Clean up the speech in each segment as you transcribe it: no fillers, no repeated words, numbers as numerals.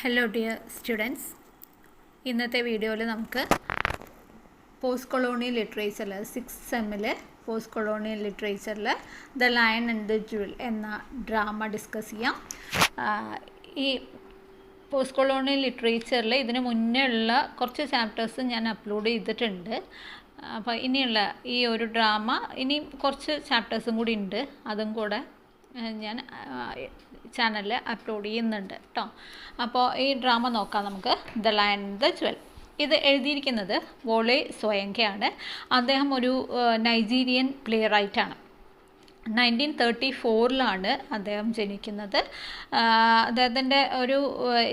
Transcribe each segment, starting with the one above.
Hello dear students, ഇന്നത്തെ വീഡിയോയിൽ നമുക്ക് പോസ്റ്റ് കൊളോണിയൽ ലിറ്ററേച്ചറിൽ 6th സെമ്മിൽ പോസ്റ്റ് കൊളോണിയൽ ലിറ്ററേച്ചറിൽ the lion and the jewel എന്ന ഡ്രാമ ഡിസ്കസ് ചെയ്യാം. ഈ പോസ്റ്റ് കൊളോണിയൽ ലിറ്ററേച്ചറിൽ ഇതിന് മുന്നേ ഉള്ള കുറച്ച് ചാപ്റ്റേഴ്സ് ഞാൻ അപ്ലോഡ് ചെയ്തിട്ടുണ്ട്. അപ്പോൾ ഇനിയുള്ള ഈ ഒരു ഡ്രാമ ഇനി കുറച്ച് ചാപ്റ്റേഴ്സും കൂടി ഉണ്ട്, അതും കൂടെ ഞാൻ ചാനലിൽ അപ്ലോഡ് ചെയ്യുന്നുണ്ട് കേട്ടോ. അപ്പോൾ ഈ ഡ്രാമ നോക്കാം നമുക്ക്. The lion and the jewel. ഇത് എഴുതിയിരിക്കുന്നത് വോളെ സോയങ്കയാണ്. അദ്ദേഹം ഒരു നൈജീരിയൻ പ്ലേ റൈറ്റാണ്. 1934 അദ്ദേഹം ജനിക്കുന്നത്. അദ്ദേഹത്തിൻ്റെ ഒരു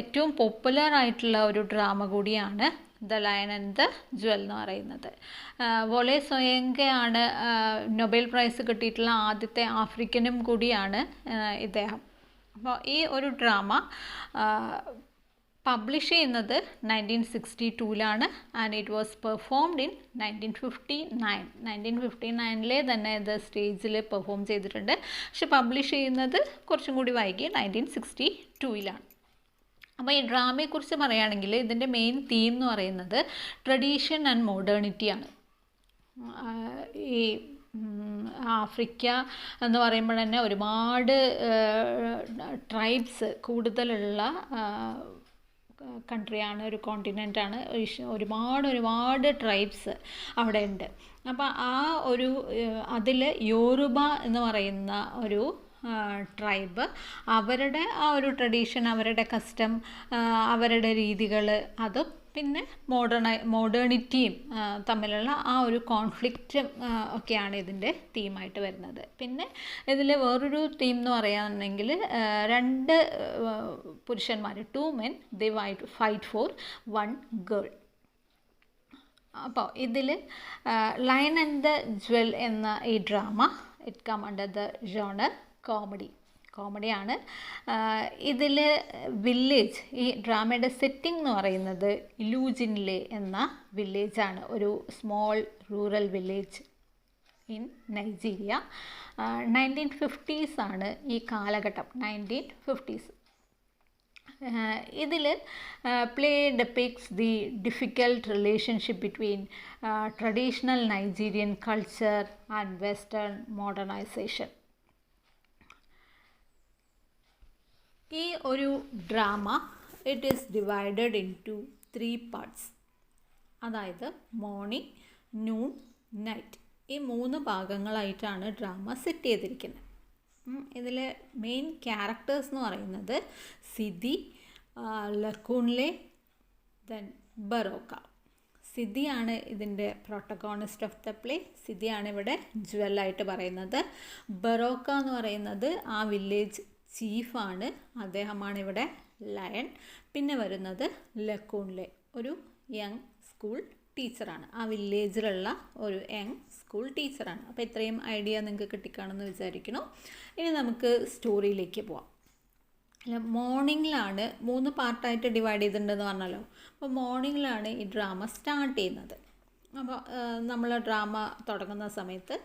ഏറ്റവും പോപ്പുലർ ആയിട്ടുള്ള ഒരു ഡ്രാമ കൂടിയാണ് the lion and the jewel എന്ന് പറയുന്നത്. വോളെ സോയങ്കയാണ് നൊബേൽ പ്രൈസ് കിട്ടിയിട്ടുള്ള ആദ്യത്തെ ആഫ്രിക്കനും കൂടിയാണ് ഇദ്ദേഹം. അപ്പോൾ ഈ ഒരു ഡ്രാമ പബ്ലിഷ് ചെയ്യുന്നത് 1962 and it was performed in 1959 തന്നെ ഇത് സ്റ്റേജിൽ പെർഫോം ചെയ്തിട്ടുണ്ട്. പക്ഷെ പബ്ലിഷ് ചെയ്യുന്നത് കുറച്ചും കൂടി വൈകി 1962. അപ്പോൾ ഈ ഡ്രാമയെക്കുറിച്ച് പറയുകയാണെങ്കിൽ ഇതിൻ്റെ മെയിൻ തീം എന്ന് പറയുന്നത് ട്രഡീഷൻ ആൻഡ് മോഡേണിറ്റിയാണ്. ഈ ആഫ്രിക്ക എന്ന് പറയുമ്പോൾ തന്നെ ഒരുപാട് ട്രൈബ്സ് കൂടുതലുള്ള കൺട്രിയാണ്, ഒരു കോണ്ടിനെൻ്റാണ്. ഒരുപാട് ട്രൈബ്സ് അവിടെ ഉണ്ട്. അപ്പോൾ ആ ഒരു അതിൽ യോറുബ എന്ന് പറയുന്ന ഒരു ട്രൈബ് അവരുടെ ആ ഒരു ട്രഡീഷൻ, അവരുടെ കസ്റ്റം, അവരുടെ രീതികൾ, അതും പിന്നെ മോഡേണിറ്റിയും തമ്മിലുള്ള ആ ഒരു കോൺഫ്ലിക്റ്റും ഒക്കെയാണ് ഇതിൻ്റെ തീമായിട്ട് വരുന്നത്. പിന്നെ ഇതിൽ വേറൊരു തീം എന്ന് പറയുകയാണെങ്കിൽ 2 പുരുഷന്മാർ, 2 men, they fight for 1 girl. അപ്പോൾ ഇതിൽ ലയൺ ആൻഡ് ദ ജുവൽ എന്ന ഈ drama it come under the genre കോമഡിയാണ്. ഇതിൽ വില്ലേജ്, ഈ ഡ്രാമയുടെ സെറ്റിംഗ് എന്ന് പറയുന്നത് ഇലൂജിൻലെ എന്ന വില്ലേജാണ്. ഒരു small rural village in Nigeria. 1950s ആണ് ഈ കാലഘട്ടം, 1950s. ഇതിൽ play depicts the difficult relationship between traditional Nigerian culture and western modernisation. ഈ ഒരു drama it is divided into 3 parts. അതായത് മോർണിംഗ്, നൂൺ, നൈറ്റ്, ഈ 3 ഭാഗങ്ങളായിട്ടാണ് ഡ്രാമ സെറ്റ് ചെയ്തിരിക്കുന്നത്. ഇതിലെ മെയിൻ ക്യാരക്ടേഴ്സ് എന്ന് പറയുന്നത് സിദി, ലക്കൂൺലെ, ദെൻ ബറോക്ക. സിദിയാണ് ഇതിൻ്റെ പ്രൊട്ടഗോണിസ്റ്റ് ഓഫ് ദ പ്ലേ. സിദിയാണ് ഇവിടെ ജുവലായിട്ട് പറയുന്നത്. ബറോക്ക എന്ന് പറയുന്നത് ആ വില്ലേജ് ചീഫാണ്, അദ്ദേഹമാണ് ഇവിടെ ലയൺ. പിന്നെ വരുന്നത് ലക്കൂൺലെ, ഒരു യങ് സ്കൂൾ ടീച്ചറാണ്, ആ വില്ലേജിലുള്ള ഒരു യങ് സ്കൂൾ ടീച്ചറാണ്. അപ്പോൾ ഇത്രയും ഐഡിയ നിങ്ങൾക്ക് കിട്ടിക്കാണെന്ന് വിചാരിക്കുന്നു. ഇനി നമുക്ക് സ്റ്റോറിയിലേക്ക് പോവാം. മോർണിംഗിലാണ് 3 പാർട്ടായിട്ട് ഡിവൈഡ് ചെയ്തിട്ടുണ്ടെന്ന് പറഞ്ഞല്ലോ. അപ്പോൾ മോർണിംഗിലാണ് ഈ ഡ്രാമ സ്റ്റാർട്ട് ചെയ്യുന്നത്. അപ്പോൾ നമ്മൾ ഡ്രാമ തുടങ്ങുന്ന സമയത്ത്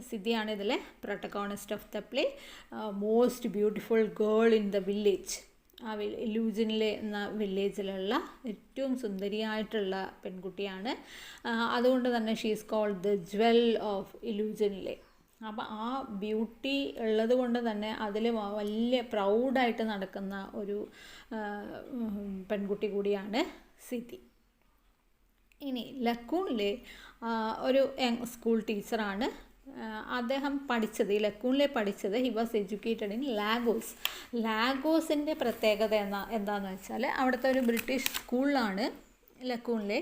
സിദിയാണ് ഇതിലെ protagonist of the play. Most beautiful girl in the village, ആ ഇലൂജിനിലെ എന്ന വില്ലേജിലുള്ള ഏറ്റവും സുന്ദരിയായിട്ടുള്ള പെൺകുട്ടിയാണ്. അതുകൊണ്ട് തന്നെ she is called the jewel of Ilujinle. അപ്പോൾ ആ ബ്യൂട്ടി ഉള്ളത് കൊണ്ട് തന്നെ അതിൽ വലിയ പ്രൗഡായിട്ട് നടക്കുന്ന ഒരു പെൺകുട്ടി കൂടിയാണ് സിദി. ഇനി ലക്കൂണിലെ ഒരു യങ് സ്കൂൾ ടീച്ചറാണ്. അദ്ദേഹം പഠിച്ചത്, ഈ ലക്കൂണിലെ പഠിച്ചത്, he was educated in Lagos. ലാഗോസിൻ്റെ പ്രത്യേകത എന്താണെന്ന് വെച്ചാൽ അവിടുത്തെ ഒരു ബ്രിട്ടീഷ് സ്കൂളിലാണ് ലക്കൂണിലെ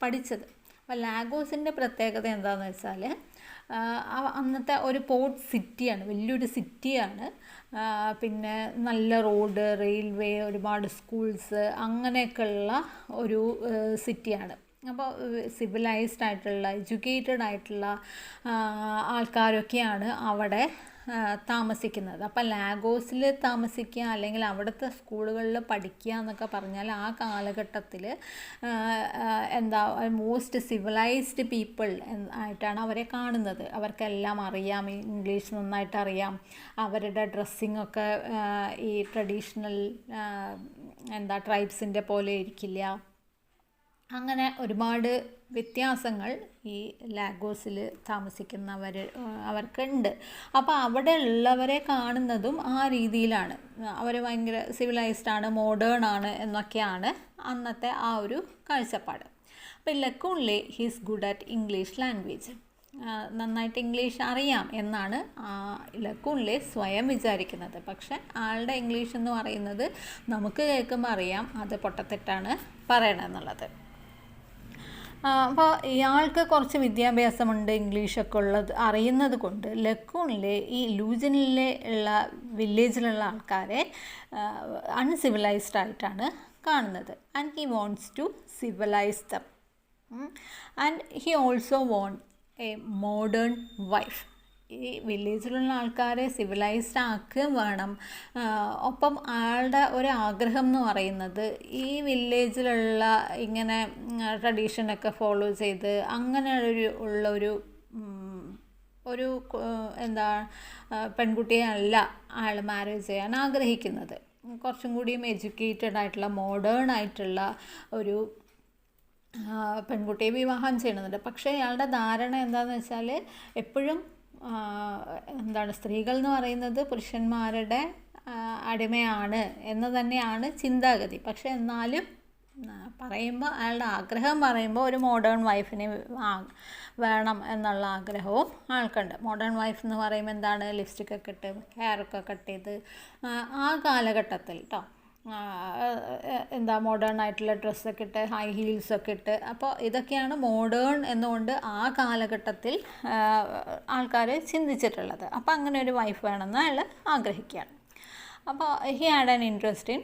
പഠിച്ചത്. അപ്പോൾ ലാഗോസിൻ്റെ പ്രത്യേകത എന്താണെന്ന് വെച്ചാൽ അന്നത്തെ ഒരു പോർട്ട് സിറ്റിയാണ്, വലിയൊരു സിറ്റിയാണ്. പിന്നെ നല്ല റോഡ്, റെയിൽവേ, ഒരുപാട് സ്കൂൾസ്, അങ്ങനെയൊക്കെയുള്ള ഒരു സിറ്റിയാണ്. അപ്പോൾ സിവിലൈസ്ഡ് ആയിട്ടുള്ള, എഡ്യൂക്കേറ്റഡ് ആയിട്ടുള്ള ആൾക്കാരൊക്കെയാണ് അവിടെ താമസിക്കുന്നത്. അപ്പം ലാഗോസിൽ താമസിക്കുക അല്ലെങ്കിൽ അവിടുത്തെ സ്കൂളുകളിൽ പഠിക്കുക എന്നൊക്കെ പറഞ്ഞാൽ ആ കാലഘട്ടത്തിൽ എന്താ മോസ്റ്റ് സിവിലൈസ്ഡ് പീപ്പിൾ ആയിട്ടാണ് അവരെ കാണുന്നത്. അവർക്കെല്ലാം അറിയാം, ഇംഗ്ലീഷ് നന്നായിട്ട് അറിയാം, അവരുടെ ഡ്രസ്സിങ്ങൊക്കെ ഈ ട്രഡീഷണൽ ട്രൈബ്സിൻ്റെ പോലെ ഇരിക്കില്ല. അങ്ങനെ ഒരുപാട് വ്യത്യാസങ്ങൾ ഈ ലാഗോസിൽ അവർക്കുണ്ട്. അപ്പോൾ അവിടെ ഉള്ളവരെ കാണുന്നതും ആ രീതിയിലാണ്. അവർ ഭയങ്കര സിവിലൈസ്ഡ് ആണ്, മോഡേൺ ആണ് എന്നൊക്കെയാണ് അന്നത്തെ ആ ഒരു കാഴ്ചപ്പാട്. അപ്പോൾ Lakunle he's good at English language, നന്നായിട്ട് ഇംഗ്ലീഷ് അറിയാം എന്നാണ് ലക്കൂൺലെ സ്വയം വിചാരിക്കുന്നത്. പക്ഷെ ആളുടെ ഇംഗ്ലീഷ് എന്ന് പറയുന്നത് നമുക്ക് കേൾക്കുമ്പോൾ അറിയാം അത് പൊട്ടത്തെറ്റാണ് പറയണമെന്നുള്ളത്. അപ്പോൾ ഇയാൾക്ക് കുറച്ച് വിദ്യാഭ്യാസമുണ്ട്, ഇംഗ്ലീഷൊക്കെ അറിയുന്നത് കൊണ്ട് ലക്കൂണിലെ ഈ ലൂജനിലെ ഉള്ള വില്ലേജിലുള്ള ആൾക്കാരെ അൺസിവിലൈസ്ഡ് ആയിട്ടാണ് കാണുന്നത്. And he wants to civilise them. And he also want a modern wife. ഈ വില്ലേജിലുള്ള ആൾക്കാരെ സിവിലൈസ്ഡ് ആക്കുകയും വേണം. ഒപ്പം ആളുടെ ഒരു ആഗ്രഹം എന്ന് പറയുന്നത് ഈ വില്ലേജിലുള്ള ഇങ്ങനെ ട്രഡീഷനൊക്കെ ഫോളോ ചെയ്ത് അങ്ങനെ ഉള്ളൊരു പെൺകുട്ടിയെ അല്ല അയാൾ മാരേജ് ചെയ്യാൻ ആഗ്രഹിക്കുന്നത്. കുറച്ചും കൂടിയും എഡ്യൂക്കേറ്റഡ് ആയിട്ടുള്ള മോഡേൺ ആയിട്ടുള്ള ഒരു പെൺകുട്ടിയെ വിവാഹം ചെയ്യണമെന്നുണ്ട്. പക്ഷേ അയാളുടെ ധാരണ എന്താണെന്ന് വെച്ചാൽ എപ്പോഴും സ്ത്രീകൾ എന്ന് പറയുന്നത് പുരുഷന്മാരുടെ അടിമയാണ് എന്ന് തന്നെയാണ് ചിന്താഗതി. പക്ഷെ എന്നാലും പറയുമ്പോൾ അയാളുടെ ആഗ്രഹം പറയുമ്പോൾ ഒരു മോഡേൺ വൈഫിനെ വേണം എന്നുള്ള ആഗ്രഹവും ആൾക്കുണ്ട്. മോഡേൺ വൈഫ് എന്ന് പറയുമ്പോൾ എന്താണ്, ലിപ്സ്റ്റിക്കൊക്കെ ഇട്ട് ഹെയറൊക്കെ കട്ട് ചെയ്ത് ആ കാലഘട്ടത്തിൽ മോഡേൺ ആയിട്ടുള്ള ഡ്രസ്സൊക്കെ ഇട്ട് ഹൈ ഹീൽസൊക്കെ ഇട്ട്. അപ്പോൾ ഇതൊക്കെയാണ് മോഡേൺ എന്നുകൊണ്ട് ആ കാലഘട്ടത്തിൽ ആൾക്കാർ ചിന്തിച്ചിട്ടുള്ളത്. അപ്പോൾ അങ്ങനെ ഒരു വൈഫ് വേണമെന്ന് അയാൾ ആഗ്രഹിക്കുകയാണ്. അപ്പോൾ he had an interest in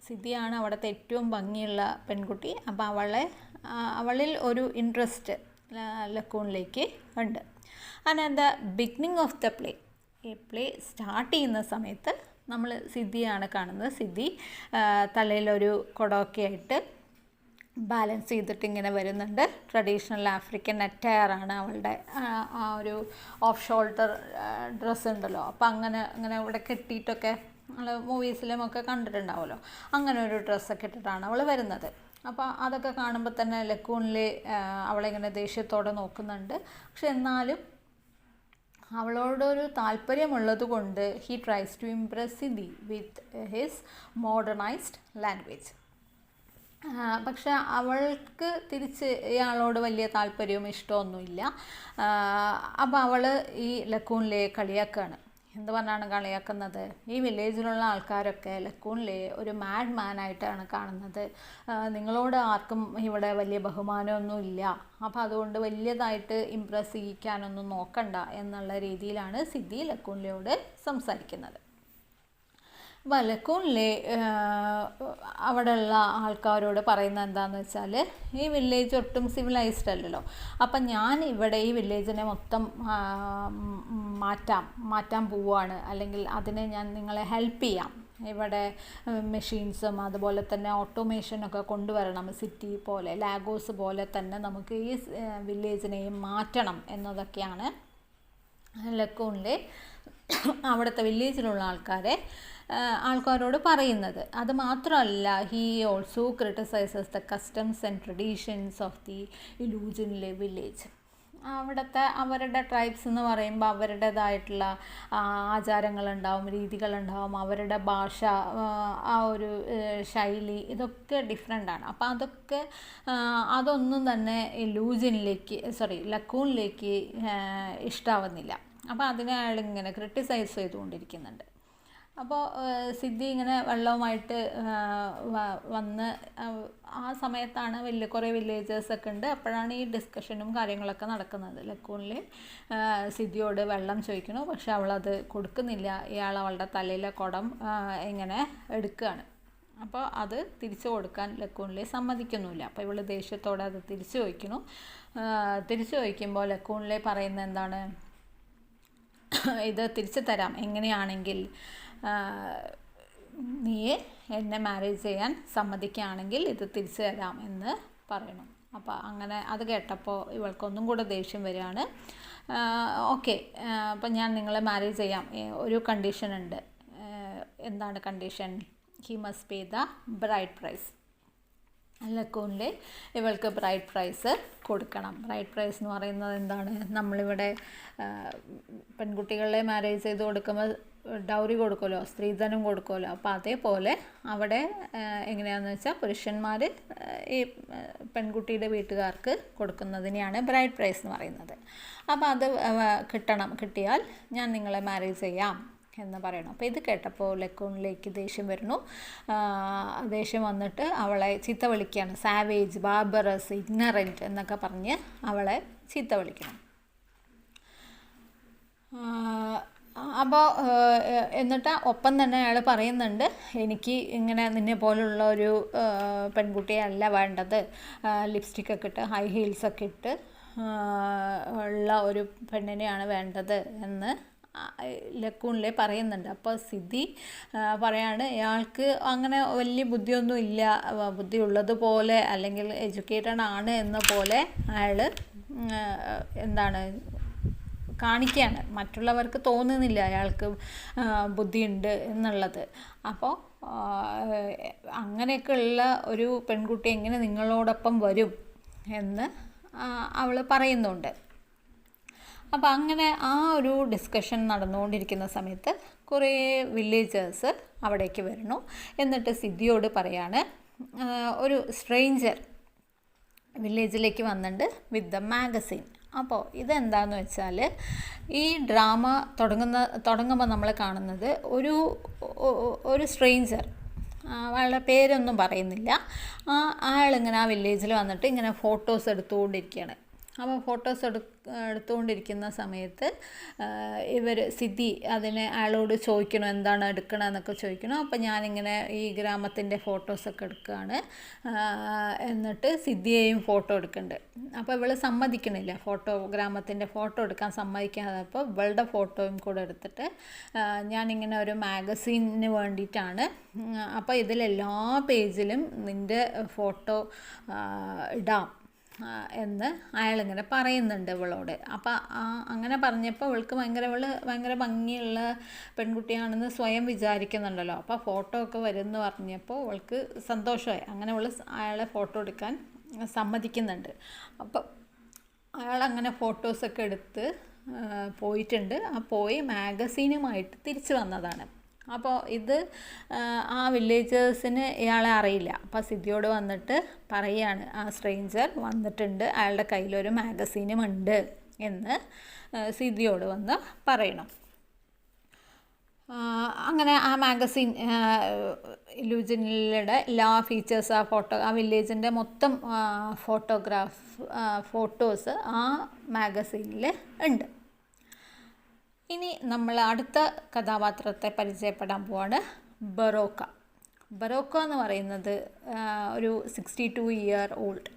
സിദ്ധിയാണ് അവിടുത്തെ ഏറ്റവും ഭംഗിയുള്ള പെൺകുട്ടി. അപ്പോൾ അവളിൽ ഒരു ഇൻട്രസ്റ്റ് ലക്കൂണിലേക്ക് ഉണ്ട്. And at the beginning of the play start ചെയ്യുന്ന സമയത്ത് നമ്മൾ സിദ്ധിയാണ് കാണുന്നത്. സിദ്ധി തലയിലൊരു കുടമൊക്കെ ആയിട്ട് ബാലൻസ് ചെയ്തിട്ട് ഇങ്ങനെ വരുന്നുണ്ട്. ട്രഡീഷണൽ ആഫ്രിക്കൻ അറ്റയറാണ് അവളുടെ ആ ഒരു ഓഫ് ഷോൾഡർ ഡ്രസ്സ് ഉണ്ടല്ലോ. അപ്പോൾ അങ്ങനെ ഇവിടെ കെട്ടിയിട്ടൊക്കെ നമ്മൾ മൂവീസിലുമൊക്കെ കണ്ടിട്ടുണ്ടാവുമല്ലോ. അങ്ങനെ ഒരു ഡ്രസ്സൊക്കെ ഇട്ടിട്ടാണ് അവൾ വരുന്നത്. അപ്പോൾ അതൊക്കെ കാണുമ്പോൾ തന്നെ ലക്കൂണിൽ അവളിങ്ങനെ ദേഷ്യത്തോടെ നോക്കുന്നുണ്ട്. പക്ഷെ എന്നാലും അവളോടൊരു താല്പര്യമുള്ളത് കൊണ്ട് he tries to impress Siddhi with his modernised language. പക്ഷെ അവൾക്ക് തിരിച്ച് ഇയാളോട് വലിയ താല്പര്യവും ഇഷ്ടമൊന്നുമില്ല. അപ്പോൾ അവൾ ഈ ലക്കൂണിലെ കളിയാക്കുകയാണ്. എന്ത് പറഞ്ഞാണ് കളിയാക്കുന്നത്, ഈ വില്ലേജിലുള്ള ആൾക്കാരൊക്കെ ലക്കൂണിലെ ഒരു മാഡ് മാനായിട്ടാണ് കാണുന്നത്. നിങ്ങളോട് ആർക്കും ഇവിടെ വലിയ ബഹുമാനമൊന്നും ഇല്ല, അപ്പോൾ അതുകൊണ്ട് വലിയതായിട്ട് ഇംപ്രസ് ചെയ്യിക്കാനൊന്നും നോക്കണ്ട എന്നുള്ള രീതിയിലാണ് സിദ്ധി ലക്കൂണിലയോട് സംസാരിക്കുന്നത്. അപ്പോൾ ലക്കൂണിലെ അവിടെയുള്ള ആൾക്കാരോട് പറയുന്നത് എന്താണെന്ന് വെച്ചാൽ, ഈ വില്ലേജ് ഒട്ടും സിവിലൈസ്ഡ് അല്ലല്ലോ. അപ്പം ഞാൻ ഇവിടെ ഈ വില്ലേജിനെ മൊത്തം മാറ്റാൻ പോവുകയാണ്, അല്ലെങ്കിൽ അതിനെ ഞാൻ നിങ്ങളെ ഹെൽപ്പ് ചെയ്യാം. ഇവിടെ മെഷീൻസും അതുപോലെ തന്നെ ഓട്ടോമേഷനൊക്കെ കൊണ്ടുവരണം. സിറ്റി പോലെ ലാഗോസ് പോലെ തന്നെ നമുക്ക് ഈ വില്ലേജിനെയും മാറ്റണം എന്നതൊക്കെയാണ് ലക്കൂണിലെ അവിടുത്തെ വില്ലേജിലുള്ള ആൾക്കാരോട് പറയുന്നത്. അത് മാത്രമല്ല, he also criticises the customs and traditions of the Ilujinle village. അവരുടെ ട്രൈബ്സ് എന്ന് പറയുമ്പോൾ അവരുടേതായിട്ടുള്ള ആചാരങ്ങളുണ്ടാവും, രീതികളുണ്ടാവും, അവരുടെ ഭാഷ, ആ ഒരു ശൈലി, ഇതൊക്കെ ഡിഫറെൻ്റാണ്. അപ്പോൾ അതൊന്നും തന്നെ ലക്കൂണിലേക്ക് ഇഷ്ടാവുന്നില്ല. അപ്പോൾ അതിനെ അയാളിങ്ങനെ ക്രിട്ടിസൈസ് ചെയ്തുകൊണ്ടിരിക്കുന്നുണ്ട്. അപ്പോൾ സിദ്ധി ഇങ്ങനെ വെള്ളവുമായിട്ട് വന്ന് ആ സമയത്താണ് കുറേ വില്ലേജേഴ്സൊക്കെ ഉണ്ട്. അപ്പോഴാണ് ഈ ഡിസ്കഷനും കാര്യങ്ങളൊക്കെ നടക്കുന്നത്. ലക്കൂണിൽ സിദ്ധിയോട് വെള്ളം ചോദിക്കണു, പക്ഷെ അവളത് കൊടുക്കുന്നില്ല. ഇയാൾ അവളുടെ തലയിലെ കുടം ഇങ്ങനെ എടുക്കുകയാണ്. അപ്പോൾ അത് തിരിച്ചു കൊടുക്കാൻ ലക്കൂണിൽ സമ്മതിക്കുന്നില്ല. അപ്പോൾ ഇവൾ ദേഷ്യത്തോടെ അത് തിരിച്ചു ചോദിക്കുന്നു. തിരിച്ചു ചോദിക്കുമ്പോൾ ലക്കൂണിൽ പറയുന്നത് എന്താണ്, ഇത് തിരിച്ചു തരാം, എങ്ങനെയാണെങ്കിൽ നീ എന്നെ മാരേജ് ചെയ്യാൻ സമ്മതിക്കുകയാണെങ്കിൽ ഇത് തിരിച്ചു തരാം എന്ന് പറയണം. അപ്പോൾ അങ്ങനെ അത് കേട്ടപ്പോൾ ഇവൾക്കൊന്നും കൂടെ ദേഷ്യം വരികയാണ്. ഓക്കെ, അപ്പം ഞാൻ നിങ്ങളെ മാരേജ് ചെയ്യാം, ഒരു കണ്ടീഷൻ ഉണ്ട്. എന്താണ് condition? He must pay the bride price. ലക്കൂണിൽ ഇവൾക്ക് ബ്രൈഡ് പ്രൈസ് കൊടുക്കണം. ബ്രൈഡ് പ്രൈസ് എന്ന് പറയുന്നത് എന്താണ്? നമ്മളിവിടെ പെൺകുട്ടികളെ മാരേജ് ചെയ്ത് കൊടുക്കുമ്പോൾ ഡൗറി കൊടുക്കുമല്ലോ, സ്ത്രീധനം കൊടുക്കുമല്ലോ. അപ്പോൾ അതേപോലെ അവിടെ എങ്ങനെയാണെന്ന് വെച്ചാൽ പുരുഷന്മാർ ഈ പെൺകുട്ടിയുടെ വീട്ടുകാർക്ക് കൊടുക്കുന്നതിനെയാണ് ബ്രൈഡ് പ്രൈസ് എന്ന് പറയുന്നത്. അപ്പോൾ അത് കിട്ടിയാൽ ഞാൻ നിങ്ങളെ മാരേജ് ചെയ്യാം എന്ന് പറയണം. അപ്പോൾ ഇത് കേട്ടപ്പോൾ ലക്കൂണിലേക്ക് ദേഷ്യം വരുന്നു. ദേഷ്യം വന്നിട്ട് അവളെ ചീത്ത വിളിക്കുകയാണ്. സാവേജ്, ബാർബറസ്, ഇഗ്നറൻറ്റ് എന്നൊക്കെ പറഞ്ഞ് അവളെ ചീത്ത വിളിക്കണം. അപ്പോൾ എന്നിട്ട് ഒപ്പം തന്നെ അയാൾ പറയുന്നുണ്ട്, എനിക്ക് ഇങ്ങനെ നിന്നെ പോലുള്ള ഒരു പെൺകുട്ടിയെ അല്ല വേണ്ടത്, ലിപ്സ്റ്റിക്കൊക്കെ ഇട്ട് ഹൈ ഹീൽസൊക്കെ ഇട്ട് ഉള്ള ഒരു പെണ്ണിനെയാണ് വേണ്ടത് എന്ന് ലക്കൂണിലെ പറയുന്നുണ്ട്. അപ്പോൾ സിദ്ധി പറയാണ്, ഇയാൾക്ക് അങ്ങനെ വലിയ ബുദ്ധിയൊന്നും ഇല്ല, ബുദ്ധി ഉള്ളതുപോലെ അല്ലെങ്കിൽ എഡ്യൂക്കേറ്റഡ് ആണ് എന്ന പോലെ അയാൾ എന്താണ് കാണിക്കുകയാണ്. മറ്റുള്ളവർക്ക് തോന്നുന്നില്ല അയാൾക്ക് ബുദ്ധിയുണ്ട് എന്നുള്ളത്. അപ്പോൾ അങ്ങനെയൊക്കെയുള്ള ഒരു പെൺകുട്ടി എങ്ങനെ നിങ്ങളോടൊപ്പം വരും എന്ന് അവൾ പറയുന്നുണ്ട്. അപ്പോൾ അങ്ങനെ ആ ഒരു ഡിസ്കഷൻ നടന്നുകൊണ്ടിരിക്കുന്ന സമയത്ത് കുറേ വില്ലേജേഴ്സ് അവിടേക്ക് വരുന്നു. എന്നിട്ട് സിദ്ധിയോട് പറയാണ്, ഒരു സ്ട്രേഞ്ചർ വില്ലേജിലേക്ക് വന്നിട്ടുണ്ട് വിത്ത് ദ മാഗസിൻ. അപ്പോൾ ഇതെന്താണെന്ന് വെച്ചാൽ, ഈ ഡ്രാമ തുടങ്ങുമ്പോൾ നമ്മൾ കാണുന്നത് ഒരു സ്ട്രേഞ്ചർ, അയാളുടെ പേരൊന്നും പറയുന്നില്ല, അയാളിങ്ങനെ ആ വില്ലേജിൽ വന്നിട്ട് ഇങ്ങനെ ഫോട്ടോസ് എടുത്തുകൊണ്ടിരിക്കുകയാണ്. അപ്പോൾ ഫോട്ടോസ് എടുത്തുകൊണ്ടിരിക്കുന്ന സമയത്ത് സിദ്ധി അയാളോട് ചോദിക്കണം എന്താണ് എടുക്കണമെന്നൊക്കെ ചോദിക്കണം. അപ്പോൾ ഞാനിങ്ങനെ ഈ ഗ്രാമത്തിൻ്റെ ഫോട്ടോസൊക്കെ എടുക്കുകയാണ്, എന്നിട്ട് സിദ്ധിയെയും ഫോട്ടോ എടുക്കുന്നുണ്ട്. അപ്പോൾ ഇവൾ സമ്മതിക്കണില്ല, ഗ്രാമത്തിൻ്റെ ഫോട്ടോ എടുക്കാൻ സമ്മതിക്കാതെ. അപ്പോൾ ഇവളുടെ ഫോട്ടോയും കൂടെ എടുത്തിട്ട് ഞാനിങ്ങനെ ഒരു മാഗസീനിന് വേണ്ടിയിട്ടാണ്, അപ്പോൾ ഇതിലെല്ലാ പേജിലും നിൻ്റെ ഫോട്ടോ ഇടാം എന്ന് അയാളിങ്ങനെ പറയുന്നുണ്ട് ഇവളോട്. അപ്പോൾ അങ്ങനെ പറഞ്ഞപ്പോൾ ഇവൾക്ക് ഭയങ്കര ഭംഗിയുള്ള പെൺകുട്ടിയാണെന്ന് സ്വയം വിചാരിക്കുന്നുണ്ടല്ലോ. അപ്പോൾ ഫോട്ടോ ഒക്കെ വരുമെന്ന് പറഞ്ഞപ്പോൾ ഇവൾക്ക് സന്തോഷമായി. അങ്ങനെ ഇവൾ അയാളെ ഫോട്ടോ എടുക്കാൻ സമ്മതിക്കുന്നുണ്ട്. അപ്പോൾ അയാളങ്ങനെ ഫോട്ടോസൊക്കെ എടുത്ത് പോയിട്ടുണ്ട്. പോയി മാഗസീനുമായിട്ട് തിരിച്ചു വന്നതാണ്. അപ്പോൾ ഇത് ആ വില്ലേജേഴ്സിന് ഇയാളെ അറിയില്ല. അപ്പോൾ സിദ്ധിയോട് വന്നിട്ട് പറയുകയാണ്, ആ സ്ട്രേഞ്ചർ വന്നിട്ടുണ്ട്, അയാളുടെ കയ്യിലൊരു മാഗസീനും ഉണ്ട് എന്ന് സിദ്ധിയോട് വന്ന് പറയണം. അങ്ങനെ ആ മാഗസീൻ ഇലൂജനിലെ എല്ലാ ഫീച്ചേഴ്സ്, ആ വില്ലേജിൻ്റെ മൊത്തം ഫോട്ടോസ് ആ മാഗസീനിൽ ഉണ്ട്. ഇനി നമ്മൾ അടുത്ത കഥാപാത്രത്തെ പരിചയപ്പെടാൻ പോവാണ്, ബറോക്ക. ബറോക്ക എന്ന് പറയുന്നത് ഒരു 62 ഇയർ ഓൾഡ്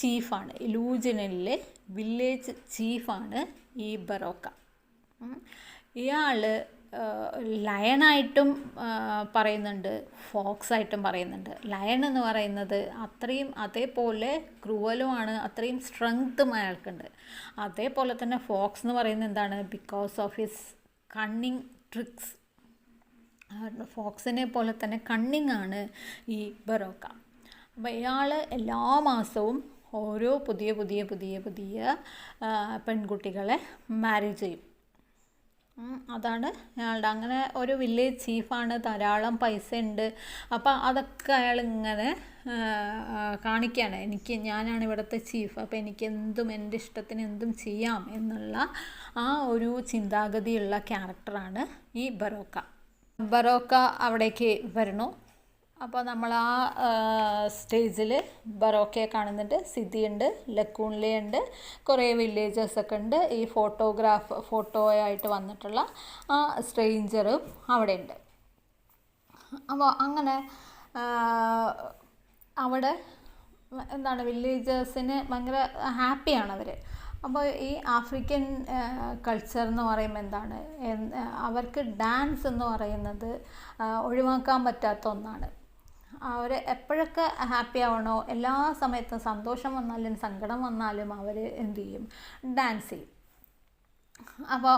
ചീഫാണ്. ഇലൂജനിലെ വില്ലേജ് ചീഫാണ് ഈ ബറോക്ക. ഇയാൾ ലയണായിട്ടും പറയുന്നുണ്ട്, ഫോക്സായിട്ടും പറയുന്നുണ്ട്. ലയൺ എന്ന് പറയുന്നത് അത്രയും അതേപോലെ ക്രൂവലുമാണ്, അത്രയും സ്ട്രെങ്ത്തും അയാൾക്കുണ്ട്. അതേപോലെ തന്നെ ഫോക്സ് എന്ന് പറയുന്നത് എന്താണ്? Because of his cunning tricks. ഫോക്സിനെ പോലെ തന്നെ കണ്ണിങ് ആണ് ഈ ബറോക്ക. അപ്പോൾ ഇയാൾ എല്ലാ മാസവും ഓരോ പുതിയ പെൺകുട്ടികളെ മാരേജ് ചെയ്യും. അതാണ് അയാളുടെ. അങ്ങനെ ഒരു വില്ലേജ് ചീഫാണ്, ധാരാളം പൈസ ഉണ്ട്. അപ്പോൾ അതൊക്കെ അയാളിങ്ങനെ കാണിക്കുകയാണ്, ഞാനാണ് ഇവിടുത്തെ ചീഫ്, അപ്പോൾ എനിക്ക് എൻ്റെ ഇഷ്ടത്തിന് എന്തും ചെയ്യാം എന്നുള്ള ആ ഒരു ചിന്താഗതിയുള്ള ക്യാരക്ടറാണ് ഈ ബറോക്ക. ബറോക്ക അവിടേക്ക് വരണു. അപ്പോൾ നമ്മൾ ആ സ്റ്റേജിൽ ബറോക്കയെ കാണുന്നുണ്ട്, സിദ്ധിയുണ്ട്, ലക്കൂണിലെ ഉണ്ട്, കുറേ വില്ലേജേഴ്സൊക്കെ ഉണ്ട്. ഈ ഫോട്ടോയായിട്ട് വന്നിട്ടുള്ള ആ സ്ട്രേഞ്ചറും അവിടെ ഉണ്ട്. അപ്പോൾ അങ്ങനെ അവിടെ എന്താണ്, വില്ലേജേഴ്സിന് ഭയങ്കര ഹാപ്പിയാണ് അവർ. അപ്പോൾ ഈ ആഫ്രിക്കൻ കൾച്ചർ എന്ന് പറയുമ്പോൾ എന്താണ്, അവർക്ക് ഡാൻസ് എന്ന് പറയുന്നത് ഒഴിവാക്കാൻ പറ്റാത്ത ഒന്നാണ്. അവർ എപ്പോഴൊക്കെ ഹാപ്പി ആവണോ, എല്ലാ സമയത്തും സന്തോഷം വന്നാലും സങ്കടം വന്നാലും അവർ എന്ത് ചെയ്യും, ഡാൻസ് ചെയ്യും. അപ്പോൾ